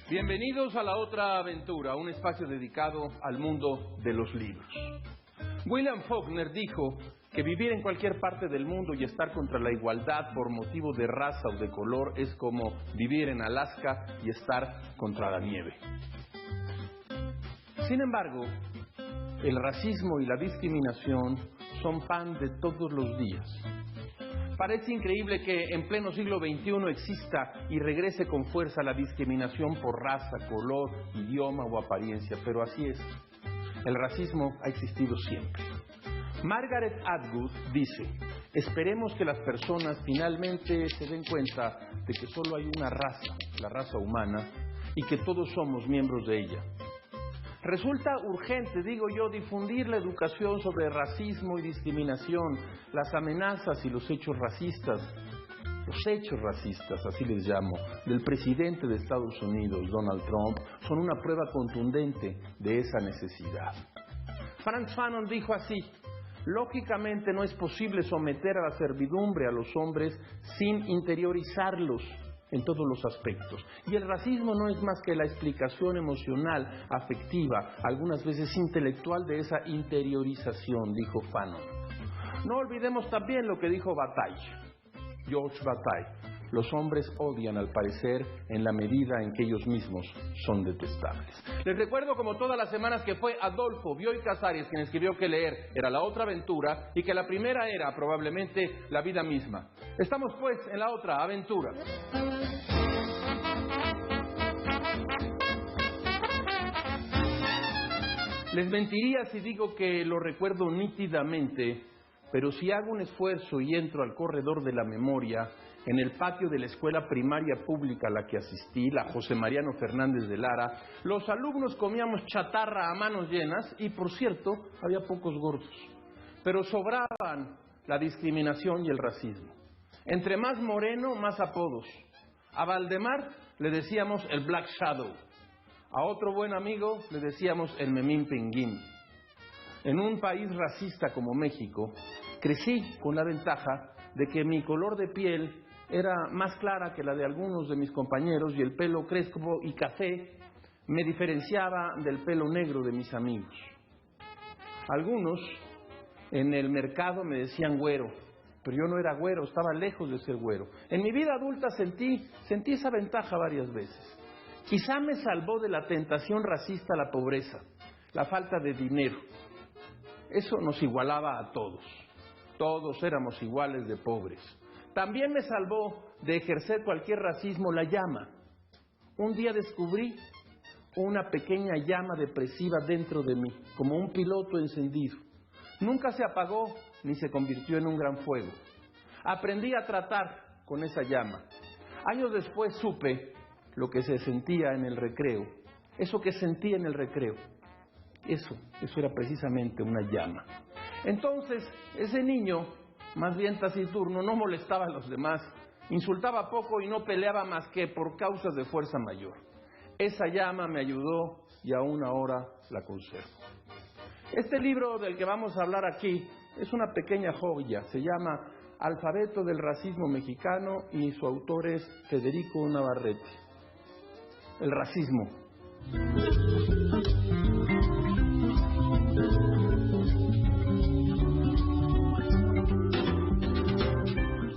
Bienvenidos a La Otra Aventura, un espacio dedicado al mundo de los libros. William Faulkner dijo que vivir en cualquier parte del mundo y estar contra la igualdad por motivo de raza o de color es como vivir en Alaska y estar contra la nieve. Sin embargo, el racismo y la discriminación son pan de todos los días. Parece increíble que en pleno siglo XXI exista y regrese con fuerza la discriminación por raza, color, idioma o apariencia, pero así es. El racismo ha existido siempre. Margaret Atwood dice: esperemos que las personas finalmente se den cuenta de que solo hay una raza, la raza humana, y que todos somos miembros de ella. Resulta urgente, digo yo, difundir la educación sobre racismo y discriminación, las amenazas y los hechos racistas, así les llamo, del presidente de Estados Unidos, Donald Trump, son una prueba contundente de esa necesidad. Frantz Fanon dijo así: lógicamente no es posible someter a la servidumbre a los hombres sin interiorizarlos en todos los aspectos. Y el racismo no es más que la explicación emocional, afectiva, algunas veces intelectual de esa interiorización, dijo Fanon. No olvidemos también lo que dijo George Bataille. Los hombres odian, al parecer, en la medida en que ellos mismos son detestables. Les recuerdo, como todas las semanas, que fue Adolfo Bioy Casares quien escribió que leer era la otra aventura y que la primera era, probablemente, la vida misma. Estamos, pues, en la otra aventura. Les mentiría si digo que lo recuerdo nítidamente, pero si hago un esfuerzo y entro al corredor de la memoria, en el patio de la escuela primaria pública a la que asistí, la José Mariano Fernández de Lara, los alumnos comíamos chatarra a manos llenas y, por cierto, había pocos gordos. Pero sobraban la discriminación y el racismo. Entre más moreno, más apodos. A Valdemar le decíamos el Black Shadow. A otro buen amigo le decíamos el Memín Pinguín. En un país racista como México, crecí con la ventaja de que mi color de piel era más clara que la de algunos de mis compañeros y el pelo crespo y café me diferenciaba del pelo negro de mis amigos. Algunos en el mercado me decían güero, pero yo no era güero, estaba lejos de ser güero. En mi vida adulta sentí esa ventaja varias veces. Quizá me salvó de la tentación racista la pobreza, la falta de dinero. Eso nos igualaba a todos. Todos éramos iguales de pobres. También me salvó de ejercer cualquier racismo la llama. Un día descubrí una pequeña llama depresiva dentro de mí, como un piloto encendido. Nunca se apagó ni se convirtió en un gran fuego. Aprendí a tratar con esa llama. Años después supe lo que se sentía en el recreo. Eso que sentía en el recreo. Eso era precisamente una llama. Entonces, ese niño, más bien taciturno, no molestaba a los demás, insultaba poco y no peleaba más que por causas de fuerza mayor. Esa llama me ayudó y aún ahora la conservo. Este libro del que vamos a hablar aquí es una pequeña joya, se llama Alfabeto del Racismo Mexicano y su autor es Federico Navarrete. El racismo.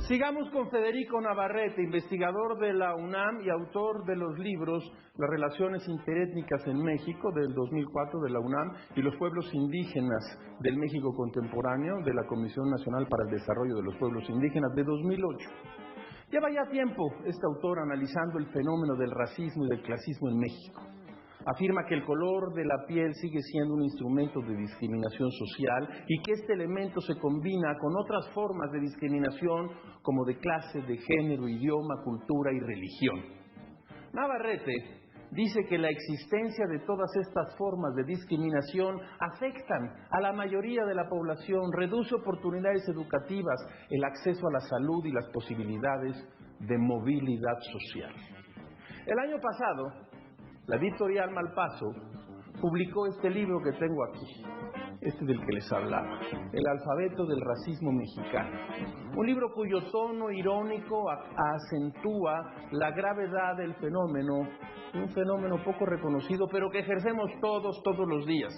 Sigamos con Federico Navarrete, investigador de la UNAM y autor de los libros Las relaciones interétnicas en México, del 2004 de la UNAM, y Los pueblos indígenas del México contemporáneo, de la Comisión Nacional para el Desarrollo de los Pueblos Indígenas, de 2008. Lleva ya tiempo este autor analizando el fenómeno del racismo y del clasismo en México. Afirma que el color de la piel sigue siendo un instrumento de discriminación social y que este elemento se combina con otras formas de discriminación como de clase, de género, idioma, cultura y religión. Navarrete dice que la existencia de todas estas formas de discriminación afectan a la mayoría de la población, reduce oportunidades educativas, el acceso a la salud y las posibilidades de movilidad social. El año pasado, la editorial Malpaso publicó este libro que tengo aquí, este del que les hablaba, El alfabeto del racismo mexicano. Un libro cuyo tono irónico acentúa la gravedad del fenómeno, un fenómeno poco reconocido, pero que ejercemos todos los días.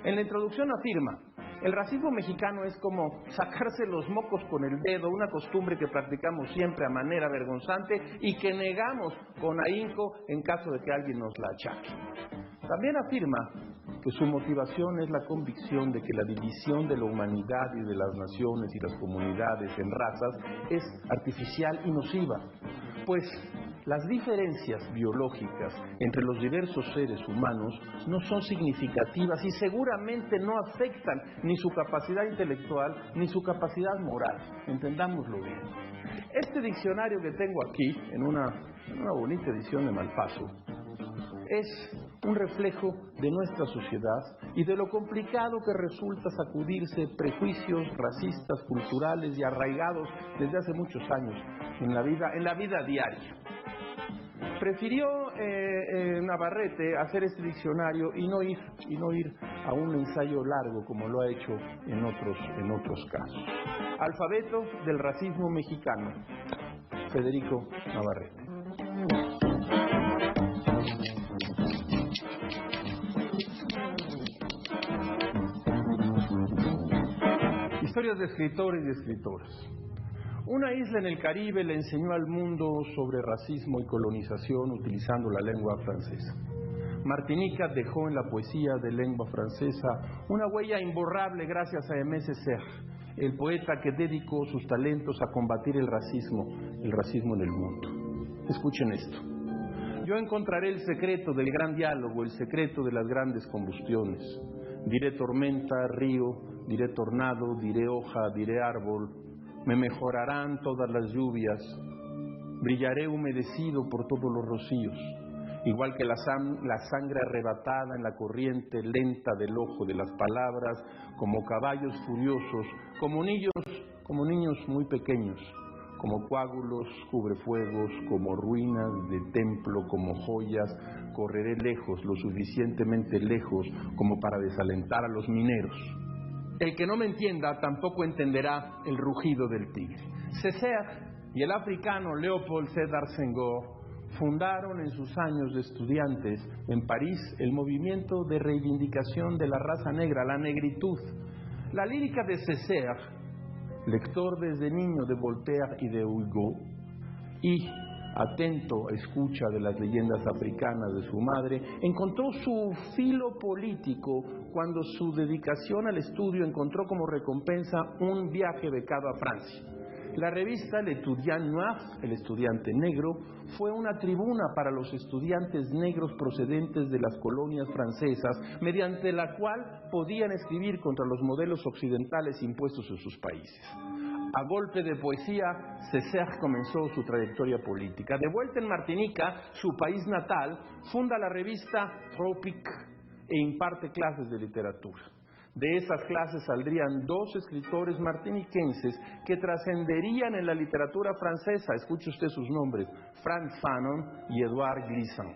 En la introducción afirma: el racismo mexicano es como sacarse los mocos con el dedo, una costumbre que practicamos siempre a manera vergonzante y que negamos con ahínco en caso de que alguien nos la achaque. También afirma que su motivación es la convicción de que la división de la humanidad y de las naciones y las comunidades en razas es artificial y nociva, pues las diferencias biológicas entre los diversos seres humanos no son significativas y seguramente no afectan ni su capacidad intelectual ni su capacidad moral. Entendámoslo bien. Este diccionario que tengo aquí, en una bonita edición de Malpaso, es un reflejo de nuestra sociedad y de lo complicado que resulta sacudirse prejuicios racistas, culturales y arraigados desde hace muchos años en la vida diaria. Prefirió Navarrete hacer este diccionario y no ir a un ensayo largo como lo ha hecho en otros casos. Alfabeto del racismo mexicano, Federico Navarrete. Historias de escritores y escritoras. Una isla en el Caribe le enseñó al mundo sobre racismo y colonización utilizando la lengua francesa. Martinica dejó en la poesía de lengua francesa una huella imborrable gracias a Aimé Césaire, el poeta que dedicó sus talentos a combatir el racismo en el mundo. Escuchen esto. Yo encontraré el secreto del gran diálogo, el secreto de las grandes combustiones. Diré tormenta, río, diré tornado, diré hoja, diré árbol. Me mejorarán todas las lluvias. Brillaré humedecido por todos los rocíos. Igual que la sangre arrebatada en la corriente lenta del ojo de las palabras, como caballos furiosos, como niños muy pequeños, como coágulos, cubrefuegos, como ruinas de templo, como joyas, correré lejos, lo suficientemente lejos como para desalentar a los mineros. El que no me entienda tampoco entenderá el rugido del tigre. Césaire y el africano Léopold Sédar Senghor fundaron en sus años de estudiantes en París el movimiento de reivindicación de la raza negra, la negritud. La lírica de Césaire, lector desde niño de Voltaire y de Hugo, y atento a escucha de las leyendas africanas de su madre, encontró su filo político cuando su dedicación al estudio encontró como recompensa un viaje becado a Francia. La revista L'Étudiant Noir, el estudiante negro, fue una tribuna para los estudiantes negros procedentes de las colonias francesas, mediante la cual podían escribir contra los modelos occidentales impuestos en sus países. A golpe de poesía, Césaire comenzó su trayectoria política. De vuelta en Martinica, su país natal, funda la revista Tropique e imparte clases de literatura. De esas clases saldrían dos escritores martiniquenses que trascenderían en la literatura francesa. Escuche usted sus nombres: Frantz Fanon y Édouard Glissant.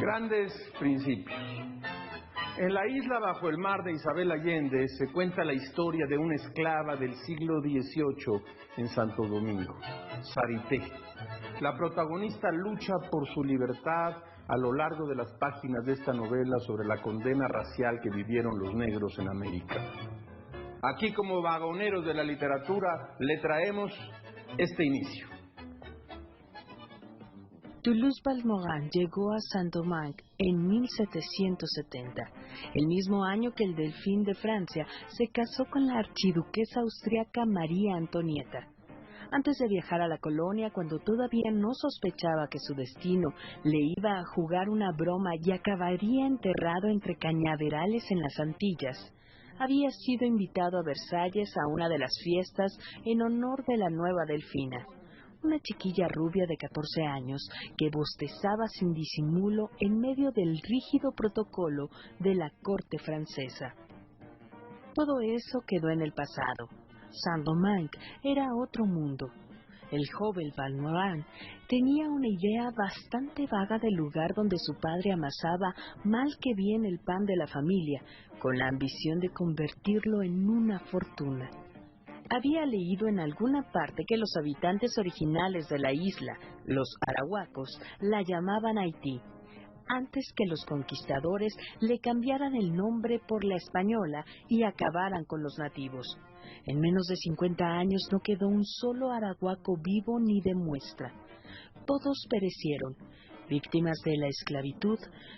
Grandes principios. En la isla bajo el mar de Isabel Allende se cuenta la historia de una esclava del siglo XVIII en Santo Domingo, Sarité. La protagonista lucha por su libertad a lo largo de las páginas de esta novela sobre la condena racial que vivieron los negros en América. Aquí, como vagoneros de la literatura, le traemos este inicio. Toulouse-Valmorand llegó a Saint-Domingue en 1770, el mismo año que el delfín de Francia se casó con la archiduquesa austriaca María Antonieta. Antes de viajar a la colonia, cuando todavía no sospechaba que su destino le iba a jugar una broma y acabaría enterrado entre cañaverales en las Antillas, había sido invitado a Versalles a una de las fiestas en honor de la nueva delfina, una chiquilla rubia de 14 años que bostezaba sin disimulo en medio del rígido protocolo de la corte francesa. Todo eso quedó en el pasado. Saint-Domingue era otro mundo. El joven Valmorán tenía una idea bastante vaga del lugar donde su padre amasaba mal que bien el pan de la familia, con la ambición de convertirlo en una fortuna. Había leído en alguna parte que los habitantes originales de la isla, los arahuacos, la llamaban Haití, antes que los conquistadores le cambiaran el nombre por la española y acabaran con los nativos. En menos de 50 años no quedó un solo arahuaco vivo ni de muestra. Todos perecieron, víctimas de la esclavitud,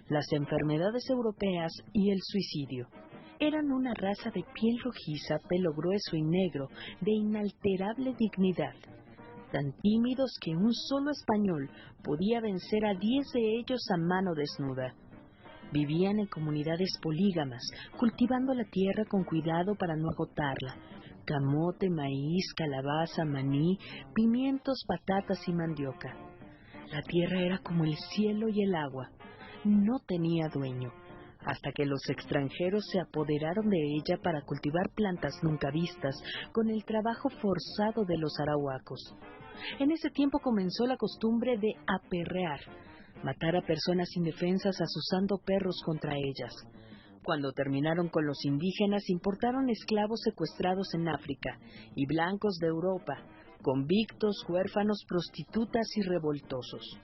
las enfermedades europeas y el suicidio. Eran una raza de piel rojiza, pelo grueso y negro, de inalterable dignidad. Tan tímidos que un solo español podía vencer a 10 de ellos a mano desnuda. Vivían en comunidades polígamas, cultivando la tierra con cuidado para no agotarla. Camote, maíz, calabaza, maní, pimientos, patatas y mandioca. La tierra era como el cielo y el agua. No tenía dueño, hasta que los extranjeros se apoderaron de ella para cultivar plantas nunca vistas con el trabajo forzado de los arahuacos. En ese tiempo comenzó la costumbre de aperrear, matar a personas indefensas asusando perros contra ellas. Cuando terminaron con los indígenas, importaron esclavos secuestrados en África y blancos de Europa, convictos, huérfanos, prostitutas y revoltosos.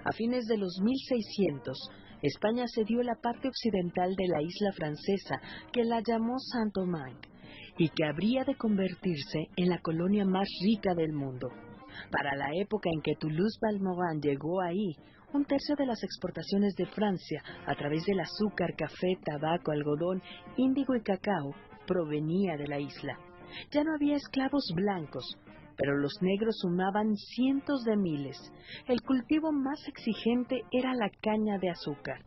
A fines de los 1600, España cedió la parte occidental de la isla francesa, que la llamó Saint-Domingue, y que habría de convertirse en la colonia más rica del mundo. Para la época en que Toulouse-Valmorán llegó ahí, un tercio de las exportaciones de Francia, a través del azúcar, café, tabaco, algodón, índigo y cacao, provenía de la isla. Ya no había esclavos blancos, pero los negros sumaban cientos de miles. El cultivo más exigente era la caña de azúcar,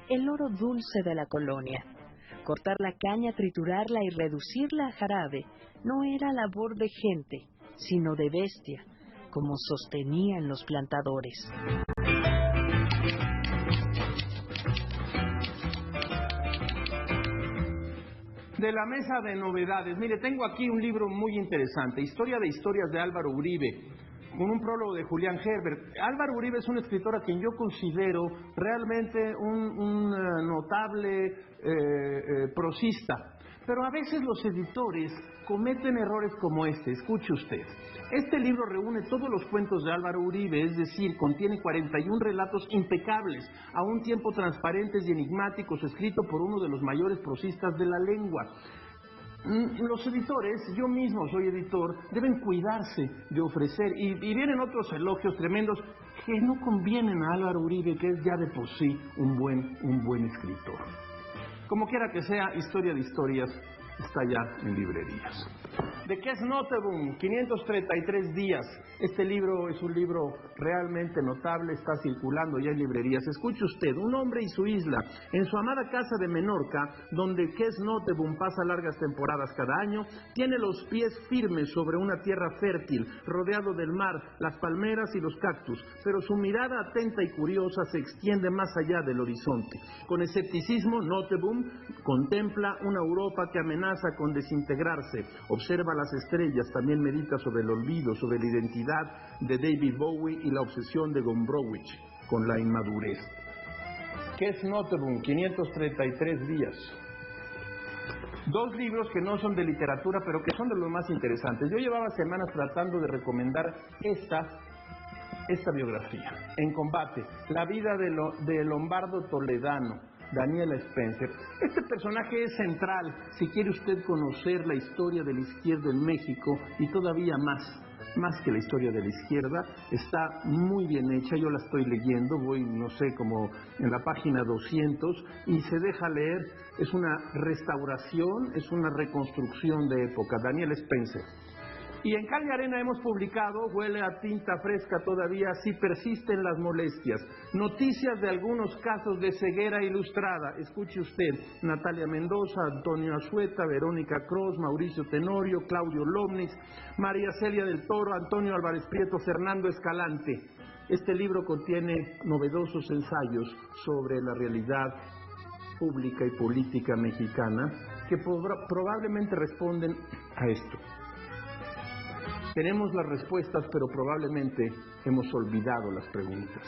el oro dulce de la colonia. Cortar la caña, triturarla y reducirla a jarabe no era labor de gente, sino de bestia, como sostenían los plantadores. De la mesa de novedades, mire, tengo aquí un libro muy interesante, Historia de Historias de Álvaro Uribe, con un prólogo de Julián Herbert. Álvaro Uribe es un escritor a quien yo considero realmente un notable prosista, pero a veces los editores cometen errores como este. Escuche usted. Este libro reúne todos los cuentos de Álvaro Uribe, es decir, contiene 41 relatos impecables, a un tiempo transparentes y enigmáticos, escrito por uno de los mayores prosistas de la lengua. Los editores, yo mismo soy editor, deben cuidarse de ofrecer, y vienen otros elogios tremendos que no convienen a Álvaro Uribe, que es ya de por sí un buen escritor. Como quiera que sea, Historia de Historias está ya en librerías. De Kees Notteboom, 533 días. Este libro es un libro realmente notable, está circulando ya en librerías. Escuche usted, un hombre y su isla. En su amada casa de Menorca, donde Kees Notteboom pasa largas temporadas cada año, tiene los pies firmes sobre una tierra fértil, rodeado del mar, las palmeras y los cactus, pero su mirada atenta y curiosa se extiende más allá del horizonte. Con escepticismo, Notteboom contempla una Europa que amenaza con desintegrarse, observa las estrellas, también medita sobre el olvido, sobre la identidad de David Bowie y la obsesión de Gombrowicz con la inmadurez. Kees Notteboom, 533 días. Dos libros que no son de literatura, pero que son de los más interesantes. Yo llevaba semanas tratando de recomendar esta biografía, En combate, la vida de Lombardo Toledano, Daniela Spencer. Este personaje es central si quiere usted conocer la historia de la izquierda en México, y todavía más que la historia de la izquierda. Está muy bien hecha, yo la estoy leyendo, voy, no sé, como en la página 200, y se deja leer. Es una restauración, es una reconstrucción de época. Daniela Spencer. Y en Cal y Arena hemos publicado, huele a tinta fresca todavía, si persisten las molestias, noticias de algunos casos de ceguera ilustrada. Escuche usted, Natalia Mendoza, Antonio Azueta, Verónica Cross, Mauricio Tenorio, Claudio Lomnitz, María Celia del Toro, Antonio Álvarez Prieto, Fernando Escalante. Este libro contiene novedosos ensayos sobre la realidad pública y política mexicana que probablemente responden a esto. Tenemos las respuestas, pero probablemente hemos olvidado las preguntas.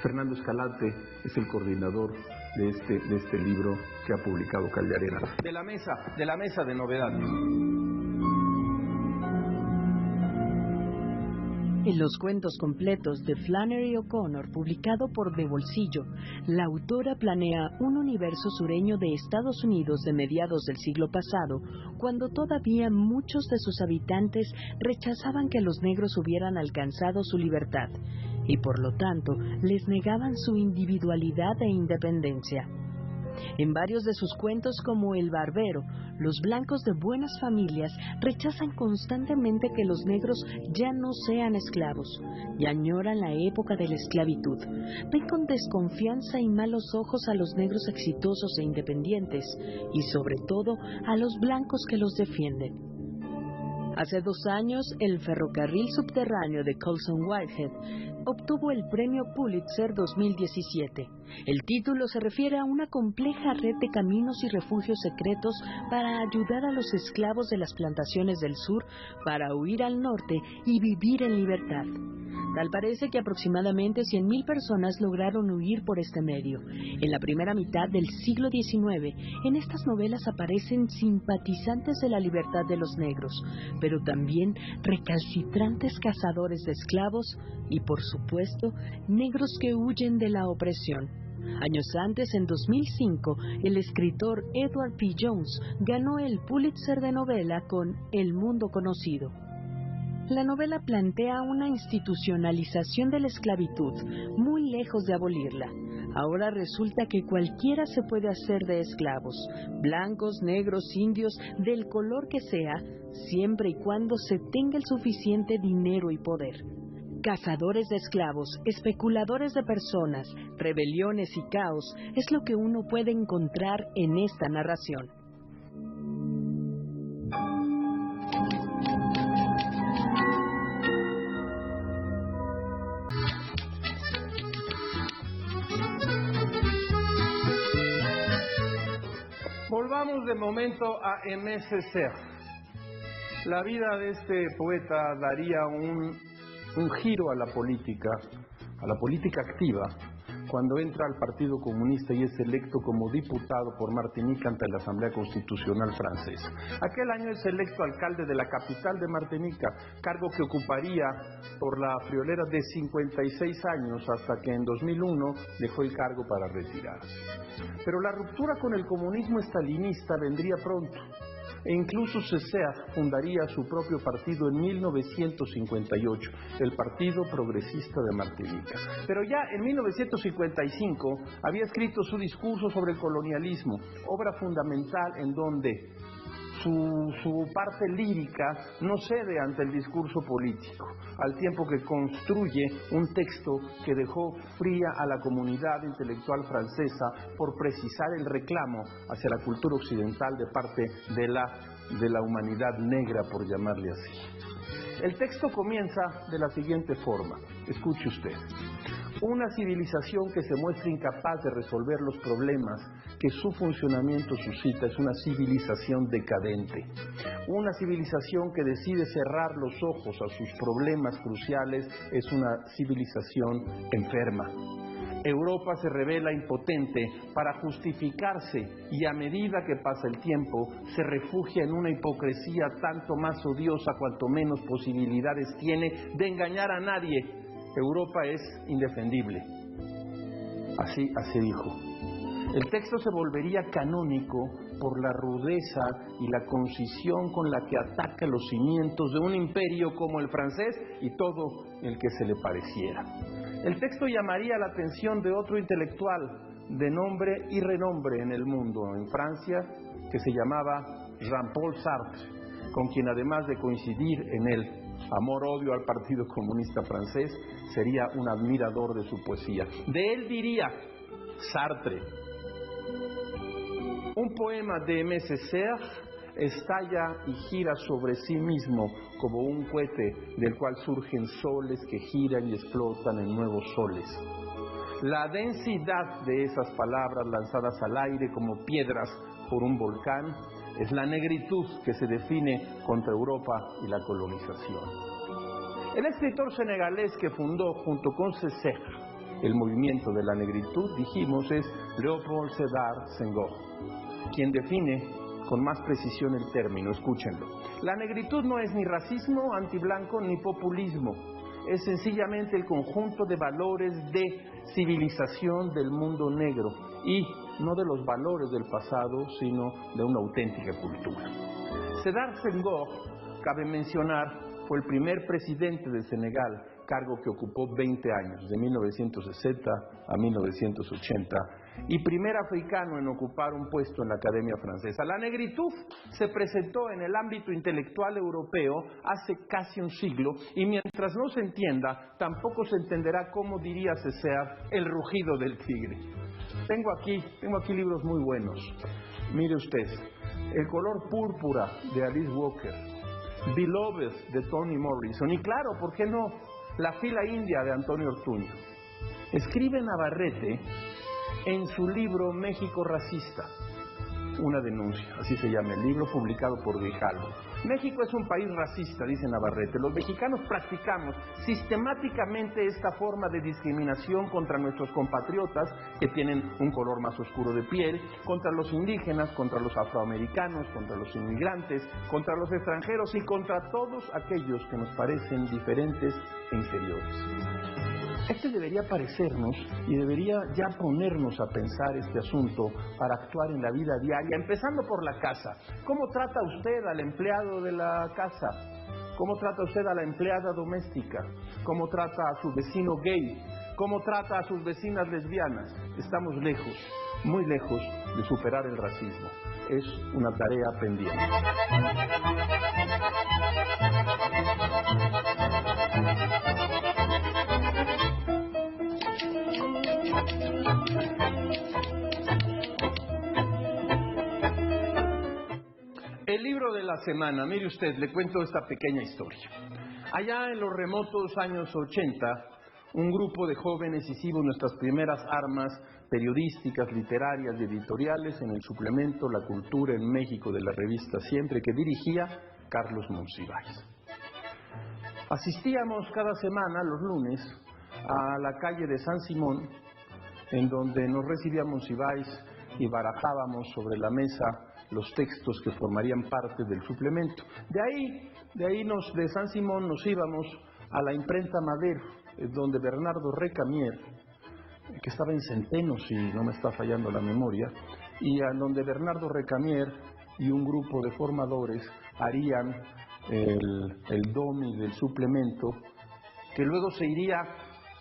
Fernando Escalante es el coordinador de este libro que ha publicado Callarera. De la mesa de novedades. En los cuentos completos de Flannery O'Connor, publicado por De Bolsillo, la autora planea un universo sureño de Estados Unidos de mediados del siglo pasado, cuando todavía muchos de sus habitantes rechazaban que los negros hubieran alcanzado su libertad, y por lo tanto les negaban su individualidad e independencia. En varios de sus cuentos, como El Barbero, los blancos de buenas familias rechazan constantemente que los negros ya no sean esclavos y añoran la época de la esclavitud. Ven con desconfianza y malos ojos a los negros exitosos e independientes y sobre todo a los blancos que los defienden. Hace 2 años, el ferrocarril subterráneo de Colson Whitehead obtuvo el premio Pulitzer 2017. El título se refiere a una compleja red de caminos y refugios secretos para ayudar a los esclavos de las plantaciones del sur para huir al norte y vivir en libertad. Tal parece que aproximadamente 100,000 personas lograron huir por este medio. En la primera mitad del siglo XIX, en estas novelas aparecen simpatizantes de la libertad de los negros, pero también recalcitrantes cazadores de esclavos y, por supuesto, negros que huyen de la opresión. Años antes, en 2005, el escritor Edward P. Jones ganó el Pulitzer de novela con El Mundo Conocido. La novela plantea una institucionalización de la esclavitud, muy lejos de abolirla. Ahora resulta que cualquiera se puede hacer de esclavos, blancos, negros, indios, del color que sea, siempre y cuando se tenga el suficiente dinero y poder. Cazadores de esclavos, especuladores de personas, rebeliones y caos es lo que uno puede encontrar en esta narración. Volvamos de momento a Aimé Césaire. La vida de este poeta daría un giro a la política activa, cuando entra al Partido Comunista y es electo como diputado por Martinica ante la Asamblea Constitucional francesa. Aquel año es electo alcalde de la capital de Martinica, cargo que ocuparía por la friolera de 56 años hasta que en 2001 dejó el cargo para retirarse. Pero la ruptura con el comunismo estalinista vendría pronto. E incluso Césaire fundaría su propio partido en 1958, el Partido Progresista de Martinica. Pero ya en 1955 había escrito su discurso sobre el colonialismo, obra fundamental en donde su parte lírica no cede ante el discurso político, al tiempo que construye un texto que dejó fría a la comunidad intelectual francesa por precisar el reclamo hacia la cultura occidental de parte de la humanidad negra, por llamarle así. El texto comienza de la siguiente forma, escuche usted. Una civilización que se muestra incapaz de resolver los problemas que su funcionamiento suscita es una civilización decadente. Una civilización que decide cerrar los ojos a sus problemas cruciales es una civilización enferma. Europa se revela impotente para justificarse y a medida que pasa el tiempo se refugia en una hipocresía tanto más odiosa cuanto menos posibilidades tiene de engañar a nadie. Europa es indefendible. Así dijo. El texto se volvería canónico por la rudeza y la concisión con la que ataca los cimientos de un imperio como el francés y todo el que se le pareciera. El texto llamaría la atención de otro intelectual de nombre y renombre en el mundo, en Francia, que se llamaba Jean-Paul Sartre, con quien además de coincidir en el amor-odio al Partido Comunista francés, sería un admirador de su poesía. De él diría Sartre: un poema de Aimé Césaire estalla y gira sobre sí mismo como un cohete del cual surgen soles que giran y explotan en nuevos soles. La densidad de esas palabras lanzadas al aire como piedras por un volcán es la negritud que se define contra Europa y la colonización. El escritor senegalés que fundó junto con Césaire el movimiento de la negritud, dijimos, es Léopold Sédar Senghor, quien define con más precisión el término. Escúchenlo. La negritud no es ni racismo antiblanco ni populismo, es sencillamente el conjunto de valores de civilización del mundo negro y no de los valores del pasado, sino de una auténtica cultura. Sédar Senghor, cabe mencionar, fue el primer presidente de Senegal, cargo que ocupó 20 años, de 1960 a 1980, y primer africano en ocupar un puesto en la Academia Francesa. La negritud se presentó en el ámbito intelectual europeo hace casi un siglo, y mientras no se entienda, tampoco se entenderá cómo diría Césaire el rugido del tigre. Tengo aquí libros muy buenos. Mire usted, El color púrpura de Alice Walker, Beloved de Toni Morrison, y claro, ¿por qué no?, La fila india de Antonio Ortuño. Escribe Navarrete en su libro México Racista, una denuncia, así se llama el libro, publicado por Grijalvo. México es un país racista, dice Navarrete. Los mexicanos practicamos sistemáticamente esta forma de discriminación contra nuestros compatriotas que tienen un color más oscuro de piel, contra los indígenas, contra los afroamericanos, contra los inmigrantes, contra los extranjeros y contra todos aquellos que nos parecen diferentes e inferiores. Este debería parecernos y debería ya ponernos a pensar este asunto para actuar en la vida diaria, empezando por la casa. ¿Cómo trata usted al empleado de la casa? ¿Cómo trata usted a la empleada doméstica? ¿Cómo trata a su vecino gay? ¿Cómo trata a sus vecinas lesbianas? Estamos lejos, muy lejos de superar el racismo. Es una tarea pendiente. El libro de la semana, mire usted, le cuento esta pequeña historia. Allá en los remotos años 80, un grupo de jóvenes hicimos nuestras primeras armas periodísticas, literarias y editoriales en el suplemento La Cultura en México de la revista Siempre, que dirigía Carlos Monsiváis. Asistíamos cada semana, los lunes, a la calle de San Simón, en donde nos recibía Monsiváis y barajábamos sobre la mesa los textos que formarían parte del suplemento. De ahí de San Simón nos íbamos a la imprenta Madero, donde Bernardo Recamier, que estaba en Centeno, si no me está fallando la memoria, y a donde Bernardo Recamier y un grupo de formadores harían el domi del suplemento, que luego se iría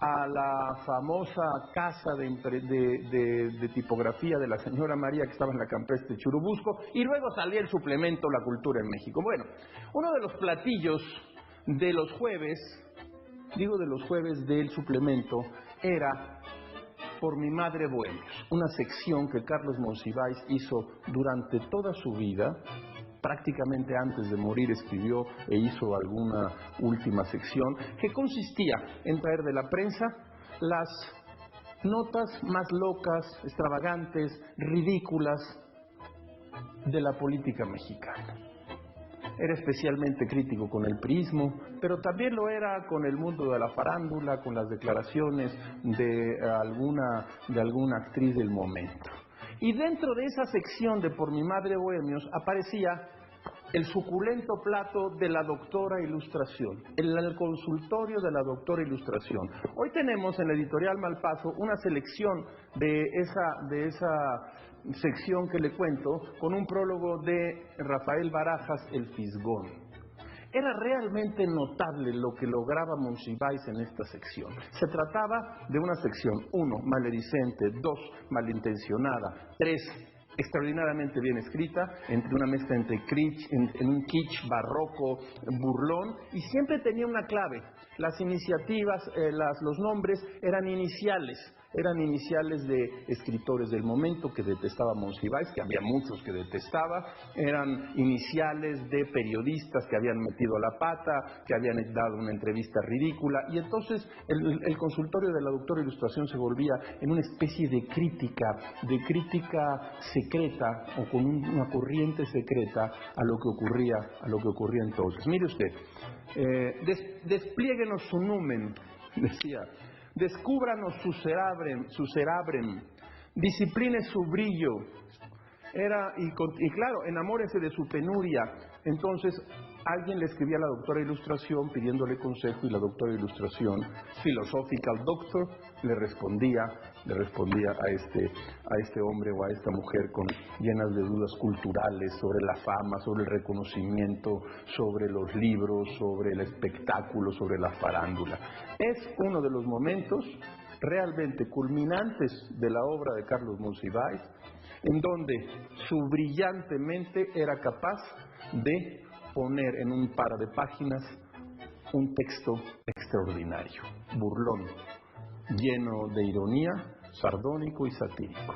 a la famosa casa de tipografía de la señora María, que estaba en la campestre Churubusco, y luego salía el suplemento La Cultura en México. Bueno, uno de los platillos de los jueves, del suplemento, era Por mi madre Bohemios, una sección que Carlos Monsiváis hizo durante toda su vida. Prácticamente antes de morir escribió e hizo alguna última sección que consistía en traer de la prensa las notas más locas, extravagantes, ridículas de la política mexicana. Era especialmente crítico con el priismo, pero también lo era con el mundo de la farándula, con las declaraciones de alguna actriz del momento. Y dentro de esa sección de Por mi madre Bohemios aparecía el suculento plato de la doctora Ilustración, el consultorio de la doctora Ilustración. Hoy tenemos en la editorial Malpaso una selección de esa sección que le cuento, con un prólogo de Rafael Barajas, El Fisgón. Era realmente notable lo que lograba Monsiváis en esta sección. Se trataba de una sección, 1, maledicente, 2, malintencionada, 3, extraordinariamente bien escrita, entre una mezcla entre en un kitsch barroco, burlón, y siempre tenía una clave. Las iniciativas, los nombres eran iniciales. Eran iniciales de escritores del momento que detestaba Monsiváis, que había muchos que detestaba, eran iniciales de periodistas que habían metido la pata, que habían dado una entrevista ridícula, y entonces el consultorio de la doctora Ilustración se volvía en una especie de crítica secreta, o con una corriente secreta a lo que ocurría entonces. Mire usted, desplieguenos su numen, decía, descúbranos su cerabrem, discipline su brillo, y claro, enamórese de su penuria. Entonces alguien le escribía a la doctora Ilustración pidiéndole consejo, y la doctora Ilustración, philosophical doctor, le respondía a este hombre o a esta mujer llenas de dudas culturales sobre la fama, sobre el reconocimiento, sobre los libros, sobre el espectáculo, sobre la farándula. Es uno de los momentos realmente culminantes de la obra de Carlos Monsiváis, en donde su brillante mente era capaz de poner en un par de páginas un texto extraordinario, burlón, lleno de ironía, sardónico y satírico.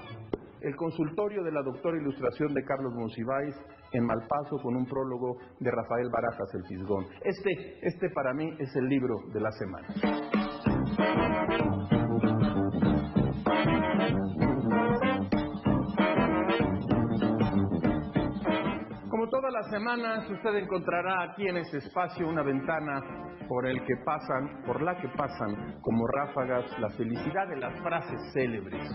El consultorio de la doctora Ilustración de Carlos Monsiváis en Malpaso, con un prólogo de Rafael Barajas el Fisgón. Este para mí es el libro de la semana. Como todas las semanas, usted encontrará aquí en este espacio una ventana por la que pasan como ráfagas la felicidad de las frases célebres,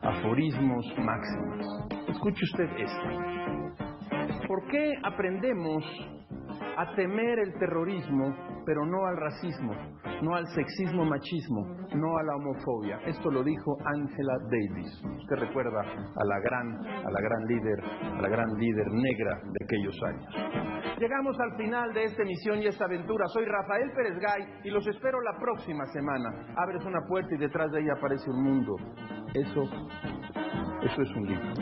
aforismos máximos. Escuche usted esta. ¿Por qué aprendemos a temer el terrorismo, pero no al racismo, no al sexismo machismo, no a la homofobia? Esto lo dijo Angela Davis. Usted recuerda a la gran líder negra de aquellos años. Llegamos al final de esta emisión y esta aventura. Soy Rafael Pérez Gay y los espero la próxima semana. Abres una puerta y detrás de ella aparece un mundo. Eso es un libro.